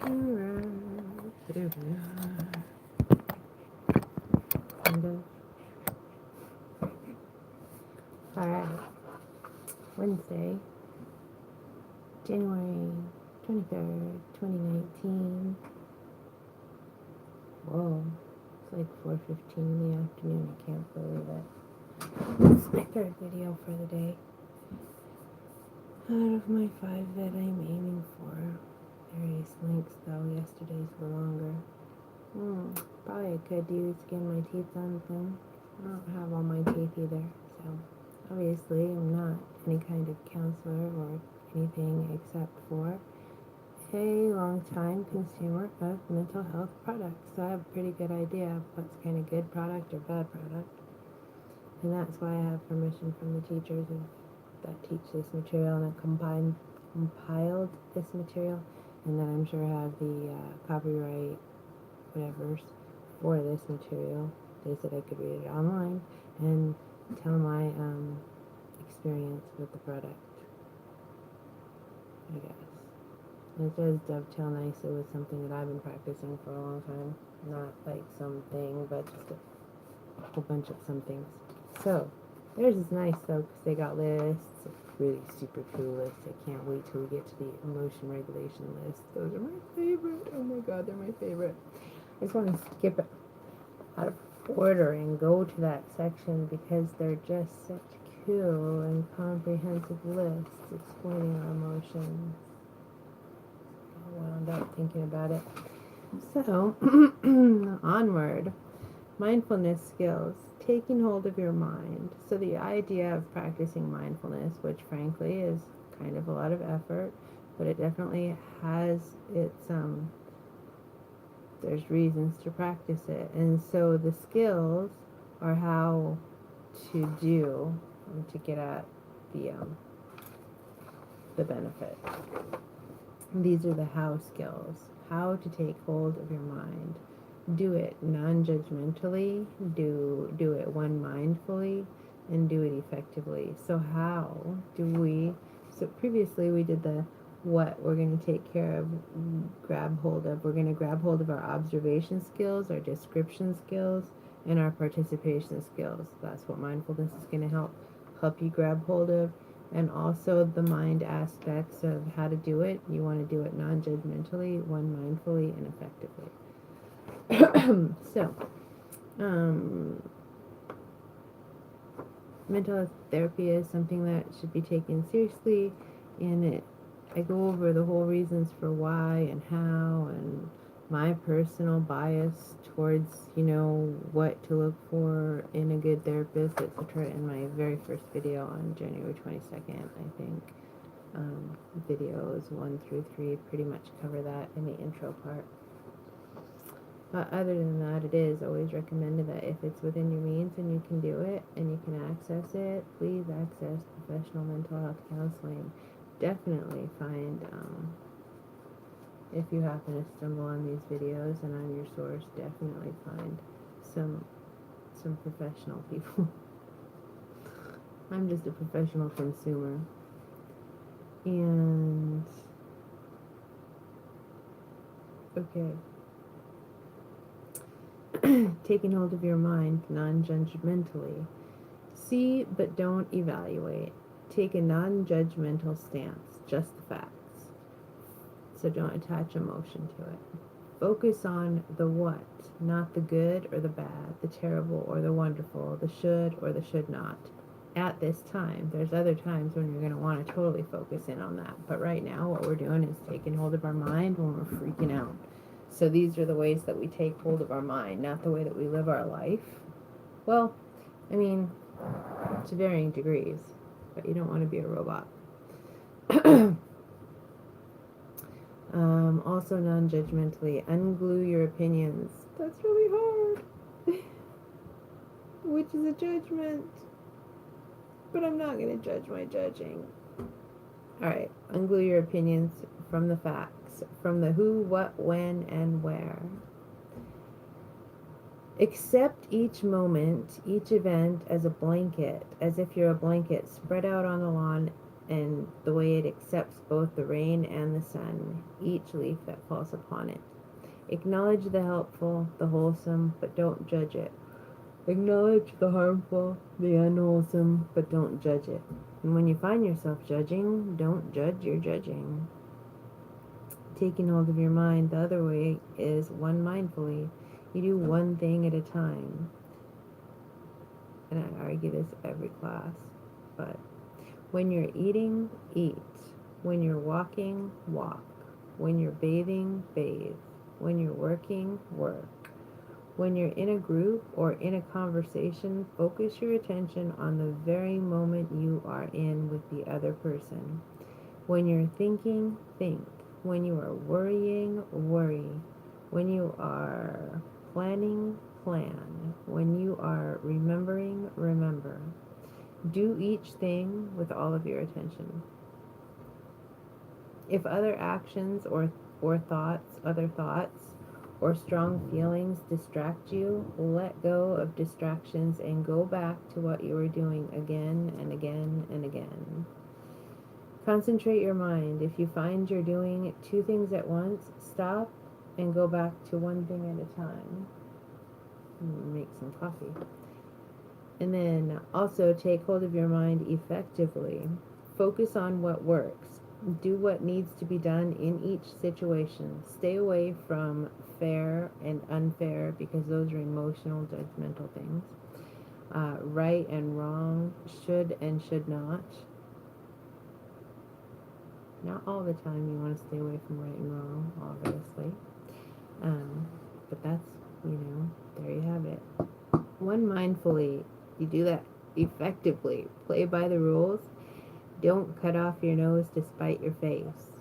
Alright, there we are. Kind of. Alright, Wednesday, January 23rd, 2019. Whoa, it's like 4:15 in the afternoon. I can't believe it. It's my third video for the day. Out of my 5 that I'm aiming for. Various links though, yesterday's were longer. Probably I could scan my teeth something. I don't have all my teeth either, so obviously I'm not any kind of counselor or anything except for a long-time consumer of mental health products. So I have a pretty good idea of what's kind of good product or bad product. And that's why I have permission from the teachers that teach this material and have compiled this material, and then I'm sure have the copyright whatevers for this material. They said I could read it online and tell my experience with the product, I guess. And it does dovetail nicely with something that I've been practicing for a long time. Not like something, but just a whole bunch of somethings. So, theirs is nice though, because they got lists, really super cool lists. I can't wait till we get to the emotion regulation list. Those are my favorite. Oh my god, they're my favorite. I just want to skip it out of order and go to that section because they're just such cool and comprehensive lists explaining our emotions. I wound up thinking about it. So, onward. Mindfulness skills. Taking hold of your mind. So the idea of practicing mindfulness, which frankly is kind of a lot of effort, but it definitely has its, there's reasons to practice it. And so the skills are how to do, to get at the benefit. These are the how skills. How to take hold of your mind. Do it non-judgmentally, do it mindfully, and do it effectively. So how do we, so previously we did the what we're going to take care of, grab hold of. We're going to grab hold of our observation skills, our description skills, and our participation skills. That's what mindfulness is going to help you grab hold of. And also the mind aspects of how to do it. You want to do it non-judgmentally, mindfully, and effectively. So, mental health therapy is something that should be taken seriously, and I go over the whole reasons for why and how, and my personal bias towards, what to look for in a good therapist, etc. in my very first video on January 22nd, I think. Videos 1 through 3 pretty much cover that in the intro part. But other than that, it is always recommended that if it's within your means and you can do it and you can access it, please access professional mental health counseling. Definitely find, if you happen to stumble on these videos and I'm your source, definitely find some professional people. I'm just a professional consumer. And, okay. Taking hold of your mind non-judgmentally. See but don't evaluate. Take a non-judgmental stance, just the facts. So don't attach emotion to it. Focus on the what, not the good or the bad, the terrible or the wonderful, the should or the should not. At this time, there's other times when you're going to want to totally focus in on that. But right now, what we're doing is taking hold of our mind when we're freaking out. So these are the ways that we take hold of our mind, not the way that we live our life. Well, I mean, to varying degrees, but you don't want to be a robot. Also non-judgmentally, unglue your opinions. That's really hard. Which is a judgment. But I'm not going to judge my judging. Alright, unglue your opinions from the facts, from the who, what, when, and where. Accept each moment, each event as a blanket, as if you're a blanket spread out on the lawn and the way it accepts both the rain and the sun, each leaf that falls upon it. Acknowledge the helpful, the wholesome, but don't judge it. Acknowledge the harmful, the unwholesome, but don't judge it. And when you find yourself judging, don't judge your judging. Taking hold of your mind the other way is one mindfully. You do one thing at a time. And I argue this every class, but when you're eating, eat. When you're walking, walk. When you're bathing, bathe. When you're working, work. When you're in a group or in a conversation, focus your attention on the very moment you are in with the other person. When you're thinking, think. When you are worrying, worry. When you are planning, plan. When you are remembering, remember. Do each thing with all of your attention. If other actions or other thoughts, or strong feelings distract you, let go of distractions and go back to what you were doing again and again and again. Concentrate your mind. If you find you're doing two things at once, stop and go back to one thing at a time. Make some coffee. And then also take hold of your mind effectively. Focus on what works. Do what needs to be done in each situation. Stay away from fair and unfair because those are emotional, judgmental things. Right and wrong, should and should not. Not all the time you want to stay away from right and wrong, obviously. But that's, there you have it. One mindfully, you do that effectively. Play by the rules. Don't cut off your nose to spite your face.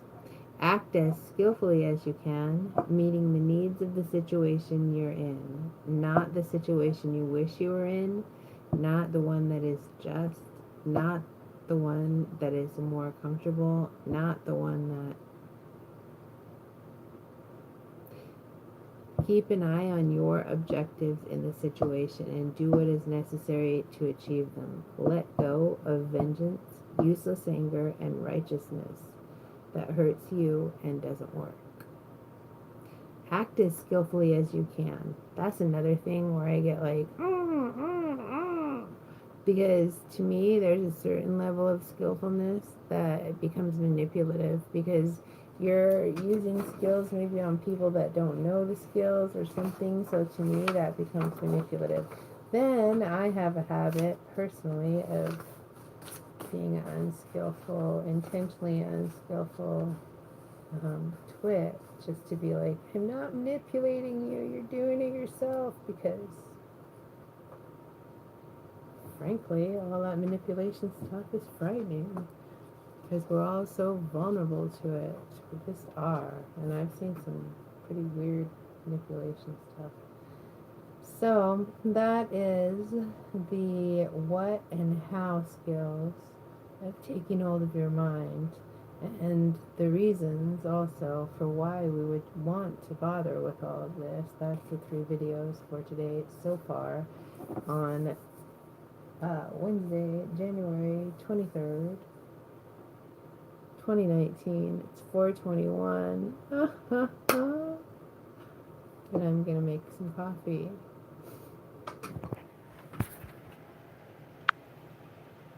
Act as skillfully as you can, meeting the needs of the situation you're in, not the situation you wish you were in, not the one that is just, not the one that is more comfortable, not the one that... Keep an eye on your objectives in the situation and do what is necessary to achieve them. Let go of vengeance, useless anger, and righteousness that hurts you and doesn't work. Act as skillfully as you can. That's another thing where I get like, because to me there's a certain level of skillfulness that becomes manipulative because you're using skills maybe on people that don't know the skills or something, so to me that becomes manipulative. Then I have a habit personally of being unskillful, intentionally unskillful twit, just to be like, I'm not manipulating you, you're doing it yourself, because frankly all that manipulation stuff is frightening because we're all so vulnerable to it. We just are, and I've seen some pretty weird manipulation stuff. So that is the what and how skills of taking hold of your mind, and the reasons also for why we would want to bother with all of this. That's the 3 videos for today so far on Wednesday, January 23rd, 2019. It's 4:21. And I'm gonna make some coffee.